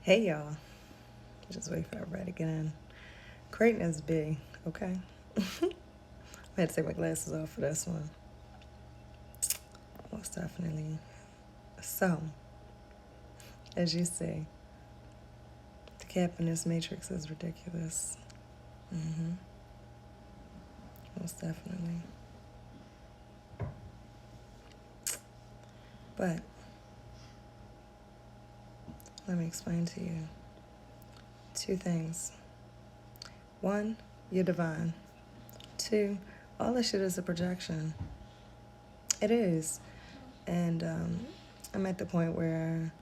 Hey y'all, just wait for that red again. Creighton is big, okay? I had to take my glasses off for this one. Most definitely. So, as you see, the cap in this matrix is ridiculous. Mm-hmm. Most definitely. But let me explain to you two things. One, you're divine. Two, all this shit is a projection. It is. And I'm at the point where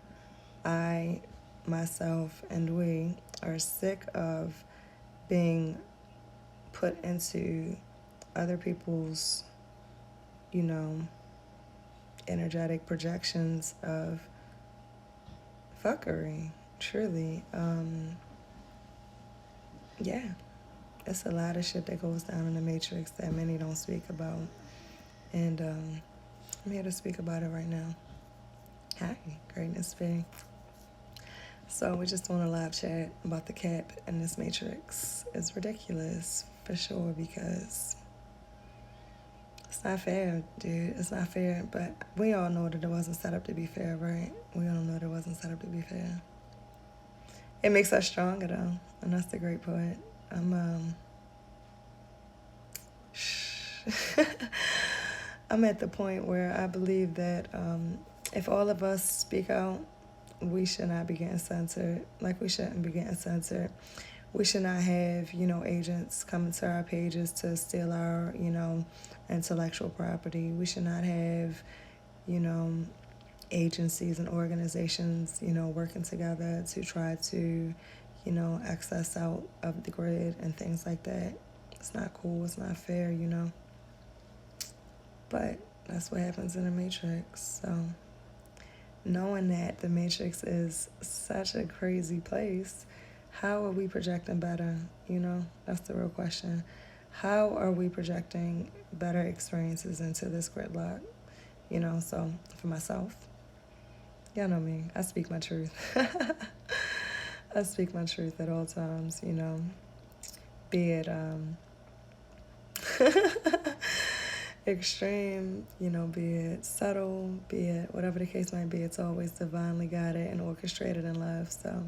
I, myself, and we are sick of being put into other people's, you know, energetic projections of fuckery. Truly. Yeah. It's a lot of shit that goes down in the matrix that many don't speak about. And I'm here to speak about it right now. Hi, greatness be. So we're just doing a live chat about the cap in this matrix. It's ridiculous for sure because it's not fair, dude. It's not fair. But we all know that it wasn't set up to be fair, right? We all know that it wasn't set up to be fair. It makes us stronger though, and that's the great part. I'm I'm at the point where I believe that if all of us speak out, we should not be getting censored. Like we shouldn't be getting censored. We should not have, agents coming to our pages to steal our, intellectual property. We should not have, you know, agencies and organizations, working together to try to, access out of the grid and things like that. It's not cool. It's not fair. But that's what happens in the Matrix. So knowing that the Matrix is such a crazy place, how are we projecting better? That's the real question. How are we projecting better experiences into this gridlock? So for myself, y'all know me. I speak my truth. I speak my truth at all times, be it extreme, be it subtle, be it whatever the case might be, it's always divinely guided and orchestrated in love. So,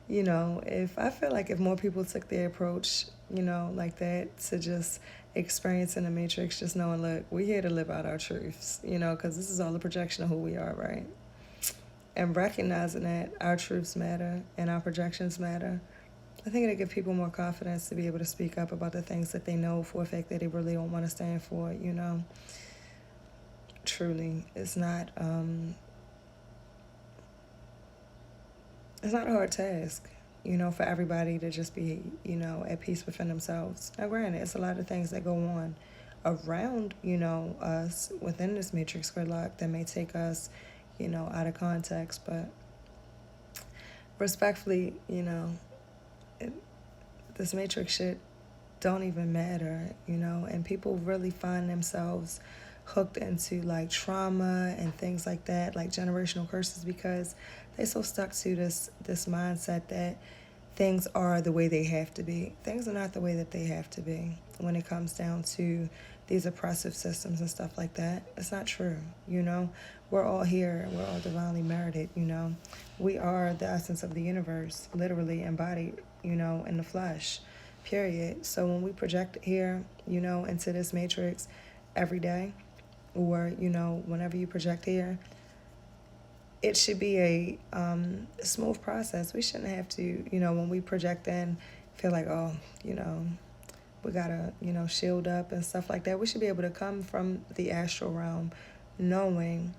if I feel like if more people took the approach, like that to just experiencing the matrix, just knowing, look, we're here to live out our truths, because this is all a projection of who we are, right? And recognizing that our truths matter and our projections matter, I think it'll give people more confidence to be able to speak up about the things that they know for a fact that they really don't want to stand for, Truly, it's not a hard task, for everybody to just be, at peace within themselves. Now, granted, it's a lot of things that go on around, us within this matrix gridlock that may take us, out of context, but respectfully, it, this matrix shit don't even matter, and people really find themselves hooked into like trauma and things like that, like generational curses, because they're so stuck to this mindset that things are the way they have to be. Things are not the way that they have to be when it comes down to these oppressive systems and stuff like that. It's not true, We're all here. We're all divinely merited, We are the essence of the universe, literally embodied, in the flesh, period. So when we project here, into this matrix every day, or, whenever you project here, it should be a smooth process. We shouldn't have to, when we project in, feel like, oh, we gotta, shield up and stuff like that. We should be able to come from the astral realm knowing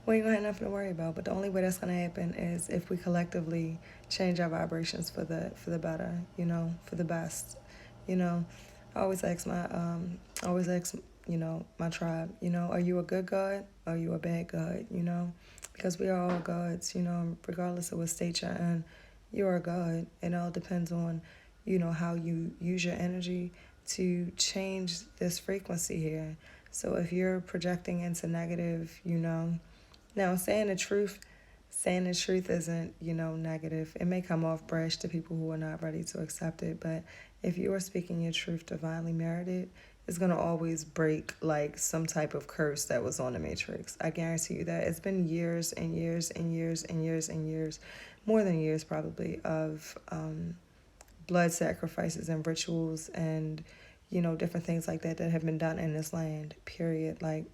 we ain't gonna have nothing to worry about. But the only way that's gonna happen is if we collectively change our vibrations for the better, for the best. I always ask my tribe, are you a good God? Are you a bad God? Because we are all gods, regardless of what state you're in, you are a God. It all depends on, how you use your energy to change this frequency here. So if you're projecting into negative, now saying the truth saying the truth isn't, negative. It may come off brash to people who are not ready to accept it, but if you are speaking your truth divinely merited, it's going to always break like some type of curse that was on the matrix. I guarantee you that. It's been years and years and years and years and years, more than years probably, of blood sacrifices and rituals and, different things like that that have been done in this land, period. Like,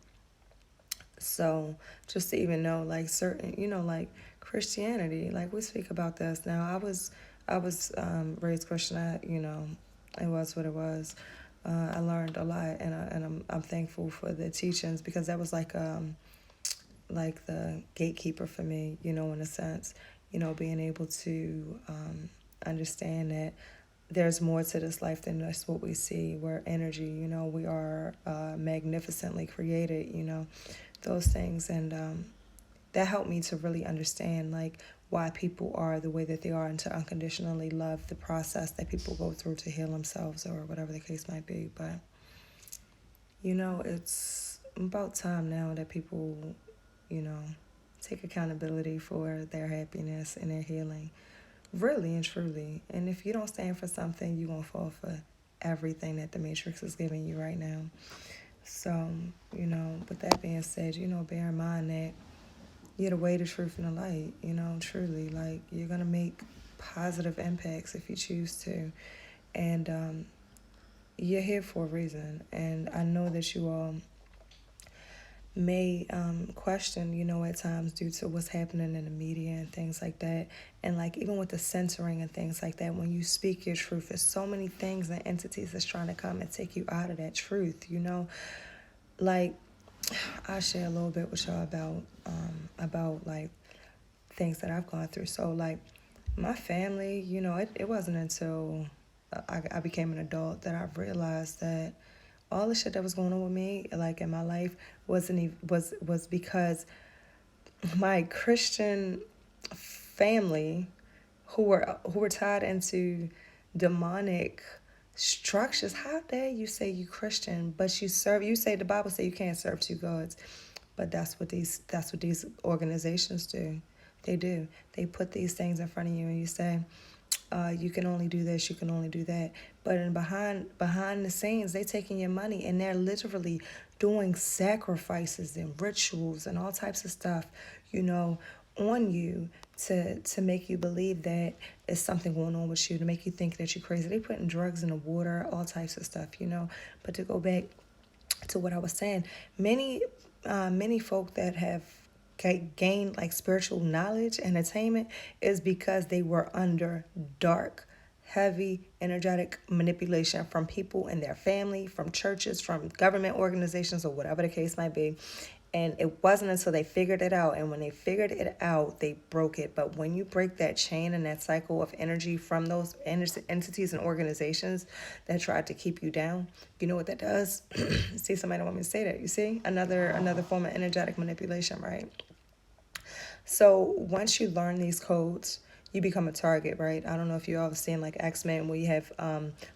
so just to even know, like, certain, like Christianity, like we speak about this now. I was raised Christian. It was what it was. I learned a lot, and I'm thankful for the teachings, because that was like the gatekeeper for me, in a sense, being able to understand that there's more to this life than just what we see. We're energy, we are magnificently created, those things. And that helped me to really understand like why people are the way that they are, and to unconditionally love the process that people go through to heal themselves, or whatever the case might be. But it's about time now that people, you know, take accountability for their happiness and their healing, really and truly. And if you don't stand for something, you're going to fall for everything that the Matrix is giving you right now. So, with that being said, bear in mind that you're the way, the truth, and the light, truly. Like, you're going to make positive impacts if you choose to. And you're here for a reason. And I know that you all may question, at times due to what's happening in the media and things like that. And like even with the censoring and things like that, when you speak your truth, there's so many things and entities that's trying to come and take you out of that truth, Like, I'll share a little bit with y'all about like things that I've gone through. So like my family, it wasn't until I became an adult that I realized that all the shit that was going on with me, like in my life, was because my Christian family, who were tied into demonic structures. How dare you say you Christian, but you say the Bible say you can't serve two gods. But that's what these organizations do. They do. They put these things in front of you and you say, you can only do this, you can only do that. But behind the scenes, they taking your money and they're literally doing sacrifices and rituals and all types of stuff, on you to make you believe that there's something going on with you, to make you think that you're crazy. They putting drugs in the water, all types of stuff, But to go back to what I was saying, many folk that have gained like spiritual knowledge and attainment is because they were under dark, heavy, energetic manipulation from people in their family, from churches, from government organizations, or whatever the case might be. And it wasn't until they figured it out. And when they figured it out, they broke it. But when you break that chain and that cycle of energy from those entities and organizations that tried to keep you down, you know what that does? See, somebody don't want me to say that. You see? Another form of energetic manipulation, right? So once you learn these codes, you become a target, right? I don't know if you all have seen like X-Men, where you have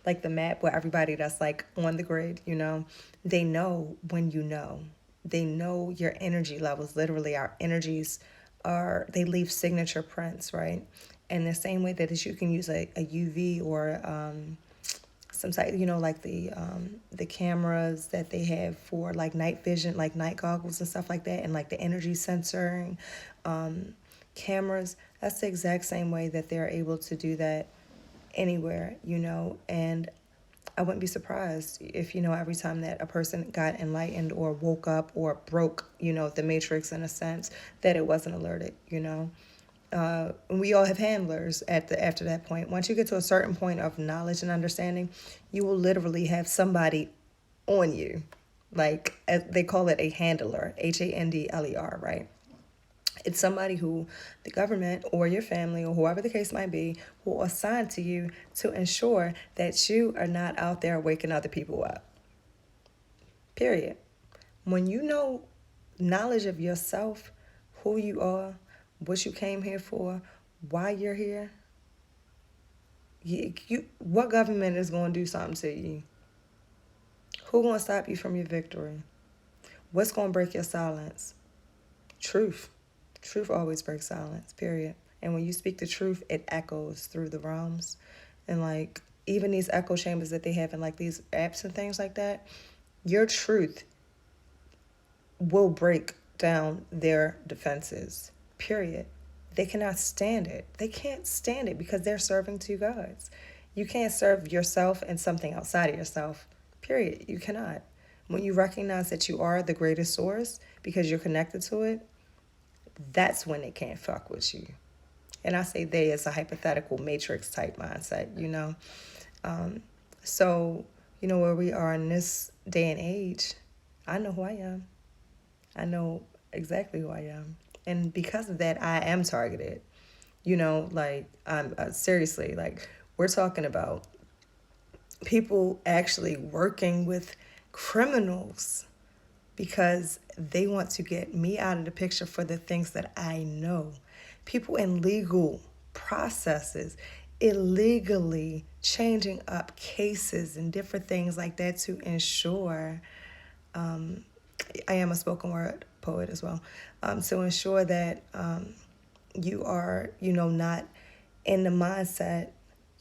like the map where everybody that's like on the grid, they know when you know. They know your energy levels. Literally, our energies they leave signature prints, right? And the same way that is, you can use a UV or some type, like the cameras that they have for like night vision, like night goggles and stuff like that, and like the energy sensing cameras. That's the exact same way that they're able to do that anywhere, and I wouldn't be surprised if, every time that a person got enlightened or woke up or broke, the matrix in a sense, that it wasn't alerted, we all have handlers after that point. Once you get to a certain point of knowledge and understanding, you will literally have somebody on you. Like, they call it a handler, HANDLER, right? It's somebody who the government or your family or whoever the case might be will assign to you to ensure that you are not out there waking other people up. Period. When you know knowledge of yourself, who you are, what you came here for, why you're here, what government is going to do something to you? Who going to stop you from your victory? What's going to break your silence? Truth. Truth always breaks silence, period. And when you speak the truth, it echoes through the realms. And like even these echo chambers that they have in like these apps and things like that, your truth will break down their defenses, period. They cannot stand it. They can't stand it because they're serving two gods. You can't serve yourself and something outside of yourself, period. You cannot. When you recognize that you are the greatest source because you're connected to it, that's when they can't fuck with you. And I say they as a hypothetical matrix type mindset, you know. So, you know, where we are in this day and age, I know who I am. I know exactly who I am. And because of that, I am targeted. You know, like, I'm seriously, like, we're talking about people actually working with criminals because they want to get me out of the picture for the things that I know. People in legal processes, illegally changing up cases and different things like that to ensure, I am a spoken word poet as well, to ensure that you are, you know, not in the mindset,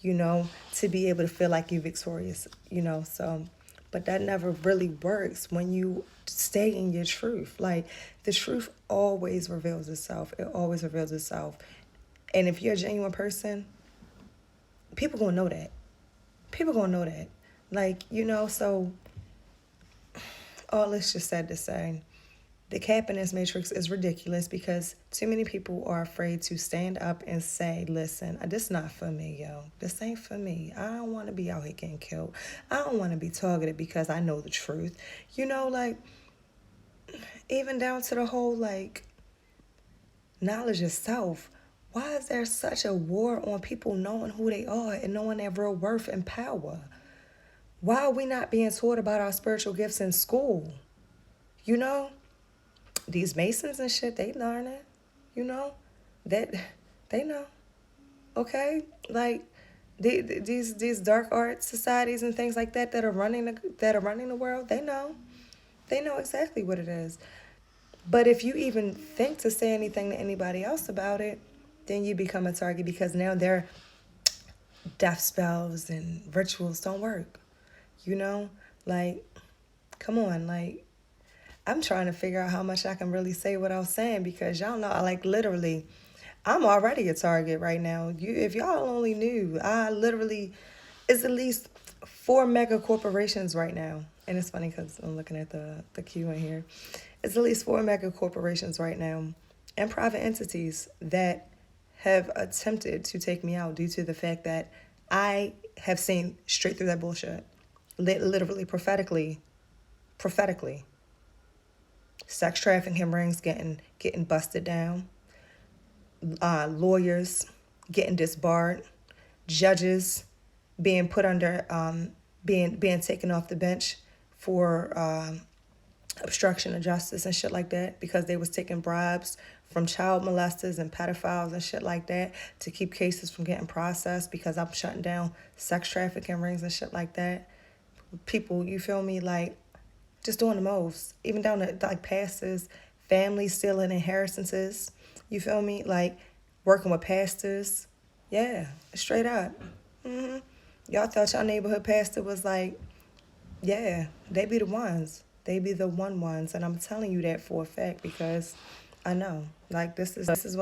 you know, to be able to feel like you're victorious, you know. So, but that never really works when you stay in your truth. Like, the truth always reveals itself. It always reveals itself. And if you're a genuine person, people gonna know that. People gonna know that. Like, you know, so all this just said to say, the cap in this matrix is ridiculous because too many people are afraid to stand up and say, listen, this not for me, yo. This ain't for me. I don't want to be out here getting killed. I don't want to be targeted because I know the truth. You know, like, even down to the whole, like, knowledge of self. Why is there such a war on people knowing who they are and knowing their real worth and power? Why are we not being taught about our spiritual gifts in school? You know? These Masons and shit, they learn it, you know, that they know, okay, like these dark art societies and things like that that are running the world, they know exactly what it is. But if you even think to say anything to anybody else about it, then you become a target because now their death spells and rituals don't work, you know, like, come on, like. I'm trying to figure out how much I can really say without saying because y'all know, like, literally, I'm already a target right now. If y'all only knew, I literally, it's at least 4 mega corporations right now. And it's funny because I'm looking at the queue in here. It's at least 4 mega corporations right now and private entities that have attempted to take me out due to the fact that I have seen straight through that bullshit. Literally, prophetically. Sex trafficking rings getting busted down, lawyers getting disbarred, judges being put under being taken off the bench for obstruction of justice and shit like that because they was taking bribes from child molesters and pedophiles and shit like that to keep cases from getting processed because I'm shutting down sex trafficking rings and shit like that. People, you feel me, like, just doing the most, even down to like pastors, families stealing inheritances. You feel me? Like, working with pastors. Yeah, straight up. Y'all thought your neighborhood pastor was like, yeah, they be the ones. They be the ones, and I'm telling you that for a fact because I know. Like, this is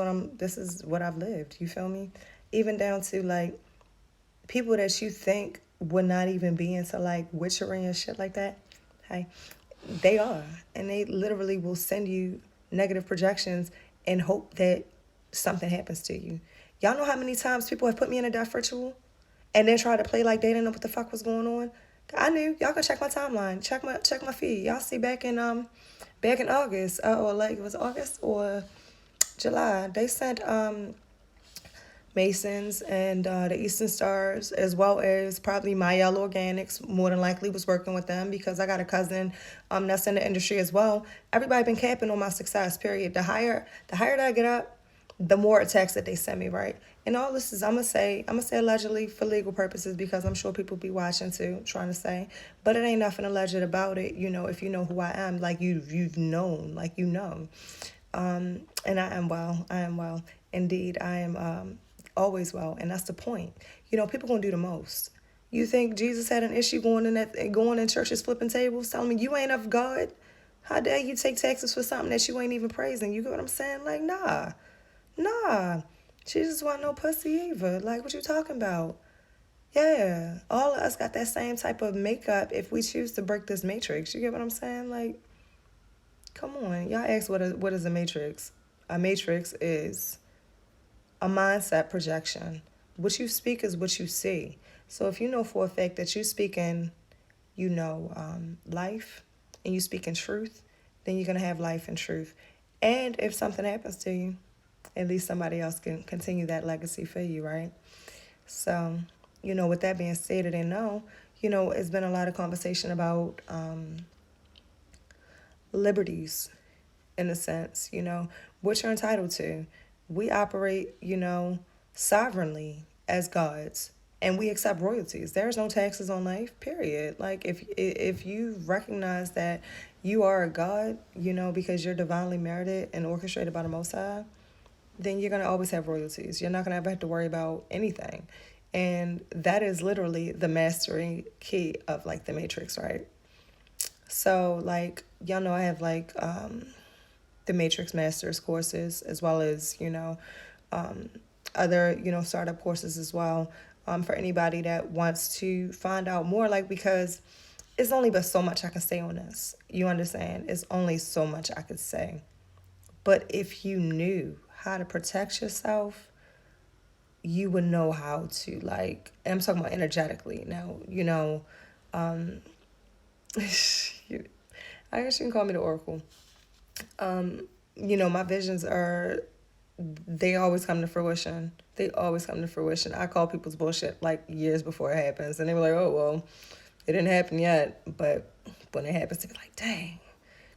what I've lived. You feel me? Even down to like people that you think would not even be into like witchery and shit like that. Hey, they are. And they literally will send you negative projections and hope that something happens to you. Y'all know how many times people have put me in a death ritual and then try to play like they didn't know what the fuck was going on? I knew. Y'all can check my timeline. Check my feed. Y'all see back in August, or like it was August or July, they sent Masons and the Eastern Stars, as well as probably My Yellow Organics, more than likely was working with them because I got a cousin that's in the industry as well. Everybody been capping on my success, period. The higher that I get up, the more attacks that they send me, right? And all this is, I'm gonna say allegedly for legal purposes because I'm sure people be watching too, trying to say, but it ain't nothing alleged about it. You know, if you know who I am, like you've known, like you know. And I am well. I am well. Indeed, I am always well. And that's the point. People gonna do the most. You think Jesus had an issue going in churches flipping tables, telling me you ain't of God? How dare you take taxes for something that you ain't even praising? You get what I'm saying? Like, nah. She just want no pussy either. Like, what you talking about? Yeah, all of us got that same type of makeup if we choose to break this matrix. You get what I'm saying? Like, come on. Y'all ask what is a matrix? A matrix is a mindset projection. What you speak is what you see. So if you know for a fact that you speak in, life, and you speak in truth, then you're going to have life and truth. And if something happens to you, at least somebody else can continue that legacy for you, right? So, with that being stated and know, it's been a lot of conversation about liberties in a sense, what you're entitled to. We operate, sovereignly as gods, and we accept royalties. There's no taxes on life, period. Like, if you recognize that you are a god, because you're divinely merited and orchestrated by the Most High, then you're going to always have royalties. You're not going to ever have to worry about anything. And that is literally the mastery key of, like, the Matrix, right? So, like, y'all know I have, like, the Matrix Masters courses, as well as, other, startup courses as well, for anybody that wants to find out more, like, because it's only but so much I can say on this. You understand? It's only so much I could say. But if you knew how to protect yourself, you would know how to, like, and I'm talking about energetically now, I guess you can call me the Oracle. My visions they always come to fruition. They always come to fruition. I call people's bullshit like years before it happens. And they were like, oh, well, it didn't happen yet. But when it happens, they be like, dang,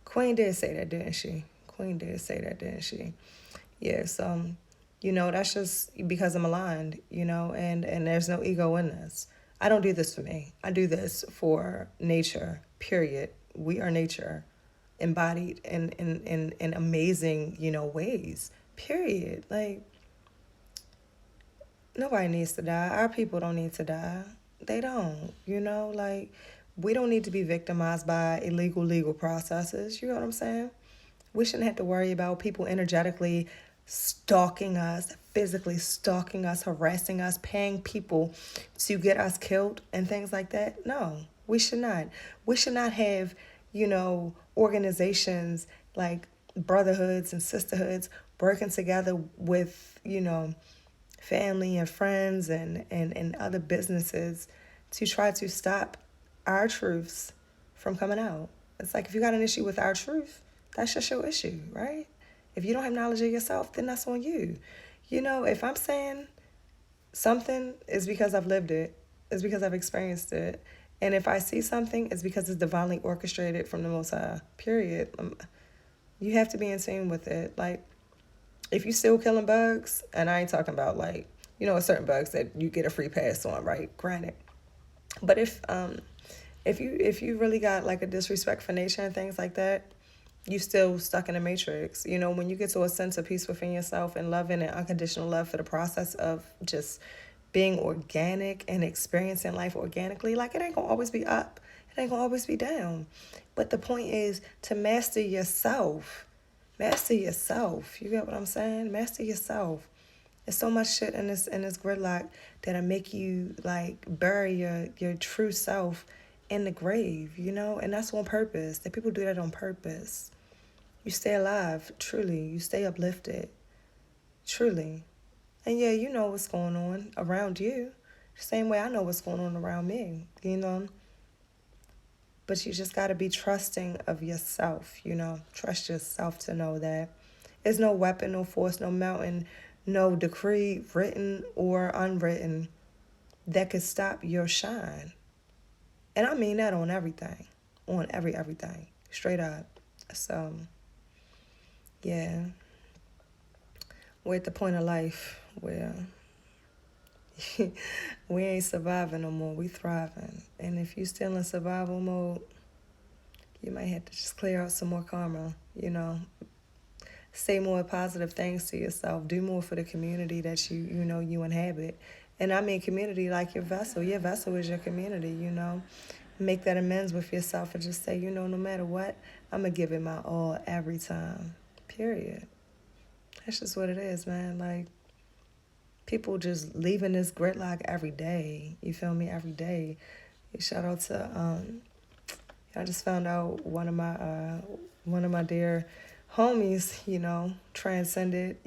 Queen did say that, didn't she? Queen did say that, didn't she? Yeah, so, that's just because I'm aligned, and there's no ego in this. I don't do this for me. I do this for nature, period. We are nature embodied in amazing, ways, period. Like, nobody needs to die. Our people don't need to die. They don't, like, we don't need to be victimized by illegal legal processes. You know what I'm saying? We shouldn't have to worry about people energetically stalking us, physically stalking us, harassing us, paying people to get us killed and things like that. No, we should not. We should not have, organizations like brotherhoods and sisterhoods working together with, family and friends and other businesses to try to stop our truths from coming out. It's like, if you got an issue with our truth, that's just your issue, right? If you don't have knowledge of yourself, then that's on you. If I'm saying something, it's because I've lived it. It's because I've experienced it. And if I see something, it's because it's divinely orchestrated from the Most High, period. You have to be in tune with it. Like, if you still killing bugs, and I ain't talking about, like, certain bugs that you get a free pass on, right? Granted. But if you really got, like, a disrespect for nature and things like that, you still stuck in the matrix. When you get to a sense of peace within yourself and loving and unconditional love for the process of just being organic and experiencing life organically, like, it ain't gonna always be up. It ain't gonna always be down. But the point is to master yourself. Master yourself. You get what I'm saying? Master yourself. There's so much shit in this gridlock that'll make you, like, bury your true self in the grave, and that's on purpose. That people do that on purpose. You stay alive, truly. You stay uplifted, truly. And yeah, you know what's going on around you. The same way I know what's going on around me, But you just got to be trusting of yourself, Trust yourself to know that there's no weapon, no force, no mountain, no decree, written or unwritten, that could stop your shine. And I mean that on everything. On everything. Straight up. So, yeah. We're at the point of life where we ain't surviving no more. We thriving. And if you're still in survival mode, you might have to just clear out some more karma, say more positive things to yourself. Do more for the community that you inhabit. And I mean community like your vessel. Your vessel is your community. Make that amends with yourself and just say, no matter what, I'm going to give it my all every time. Period. That's just what it is, man. Like, people just leaving this gridlock every day. You feel me? Every day. Shout out to I just found out one of my dear homies, transcended,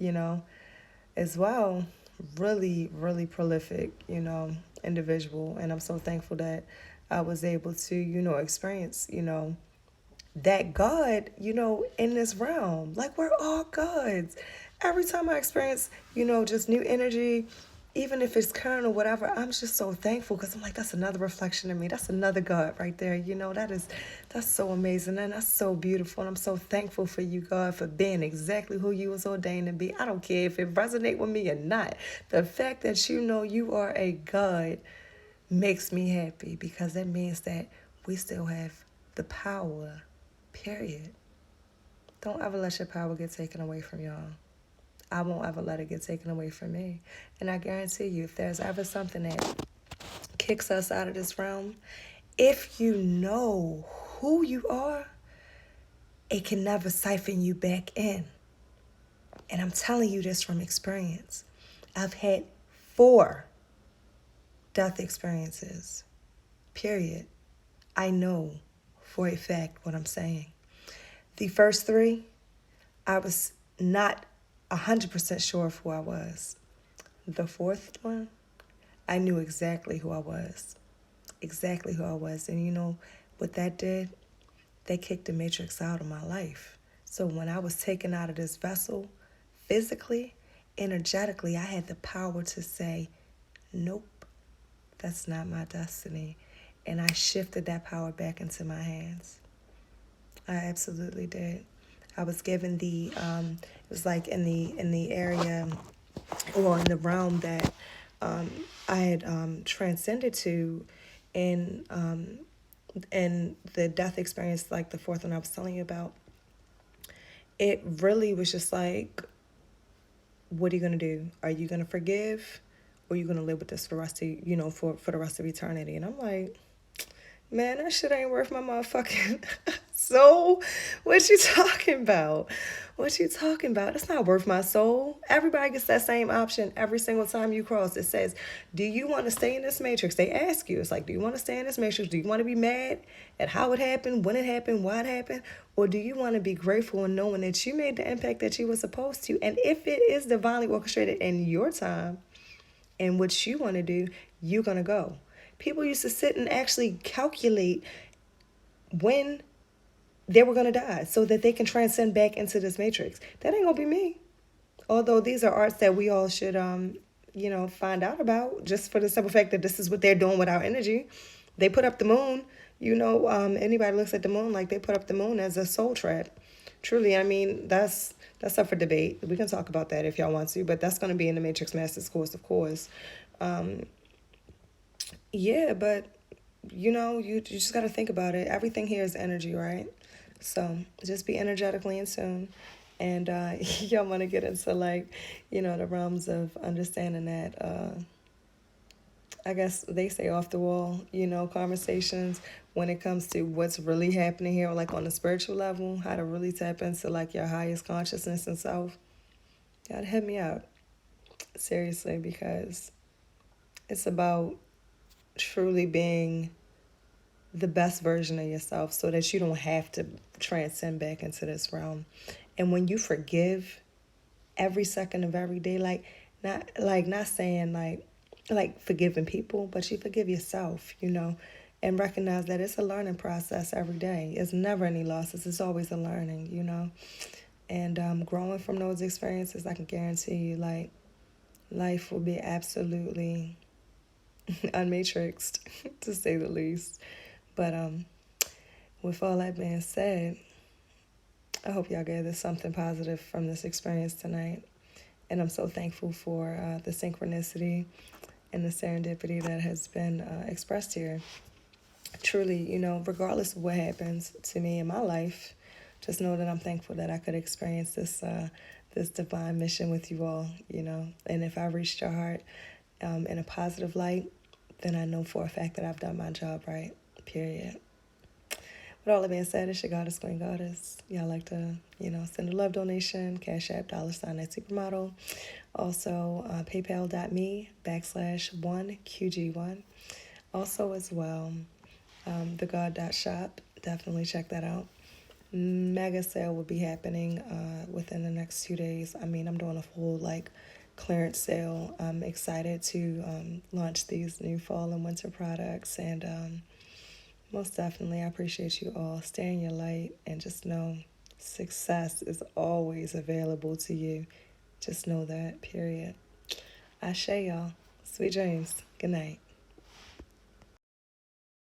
as well. Really, really prolific, individual. And I'm so thankful that I was able to, experience, that God, in this realm. Like, we're all gods. Every time I experience, just new energy, even if it's current or whatever, I'm just so thankful because I'm like, that's another reflection of me. That's another God right there. That's so amazing and that's so beautiful. And I'm so thankful for you, God, for being exactly who you was ordained to be. I don't care if it resonate with me or not. The fact that you are a God makes me happy because that means that we still have the power. Period. Don't ever let your power get taken away from y'all. I won't ever let it get taken away from me. And I guarantee you, if there's ever something that kicks us out of this realm, if you know who you are, it can never siphon you back in. And I'm telling you this from experience. I've had 4 death experiences. Period. I know for a fact what I'm saying. The first 3, I was not 100% sure of who I was. The 4th one, I knew exactly who I was. Exactly who I was. And you know what that did? They kicked the matrix out of my life. So when I was taken out of this vessel, physically, energetically, I had the power to say, nope, that's not my destiny. And I shifted that power back into my hands. I absolutely did. I was given it was like in the area or in the realm that I had transcended to, and the death experience, like the 4th one I was telling you about, it really was just like, what are you gonna do? Are you gonna forgive, or are you gonna live with this for the rest of for the rest of eternity? And I'm like, man, that shit ain't worth my motherfucking soul. What you talking about? What you talking about? It's not worth my soul. Everybody gets that same option every single time you cross. It says, do you want to stay in this matrix? They ask you. It's like, do you want to stay in this matrix? Do you want to be mad at how it happened, when it happened, why it happened? Or do you want to be grateful and knowing that you made the impact that you were supposed to? And if it is divinely orchestrated in your time and what you want to do, you're going to go. People used to sit and actually calculate when they were going to die so that they can transcend back into this matrix. That ain't going to be me. Although these are arts that we all should, find out about, just for the simple fact that this is what they're doing with our energy. They put up the moon. Anybody looks at the moon like they put up the moon as a soul trap. Truly, I mean, that's up for debate. We can talk about that if y'all want to, but that's going to be in the Matrix Masters course, of course. Yeah, but you just got to think about it. Everything here is energy, right? So just be energetically in tune. And y'all want to get into the realms of understanding that, I guess they say off the wall, conversations when it comes to what's really happening here, like on the spiritual level, how to really tap into like your highest consciousness and self. Gotta hit me out. Seriously, because it's about truly being the best version of yourself so that you don't have to transcend back into this realm. And when you forgive every second of every day, not saying like forgiving people, but you forgive yourself, and recognize that it's a learning process every day. It's never any losses. It's always a learning, and growing from those experiences, I can guarantee you, like, life will be absolutely unmatrixed, to say the least. But with all that being said, I hope y'all gathered something positive from this experience tonight. And I'm so thankful for the synchronicity and the serendipity that has been expressed here. Truly, regardless of what happens to me in my life, just know that I'm thankful that I could experience this divine mission with you all, you know. And if I reached your heart in a positive light, then I know for a fact that I've done my job right, period. With all that being said, it's your goddess, queen goddess. Y'all like to, send a love donation, Cash App, $at Supermodel. Also, paypal.me/1QG1. Also, as well, the God.shop. Definitely check that out. Mega sale will be happening within the next 2 days. I mean, I'm doing a full clearance sale. I'm excited to launch these new fall and winter products, and most definitely I appreciate you all. Stay in your light and just know success is always available to you. Just know that, period. Ashe, y'all. Sweet dreams. Good night.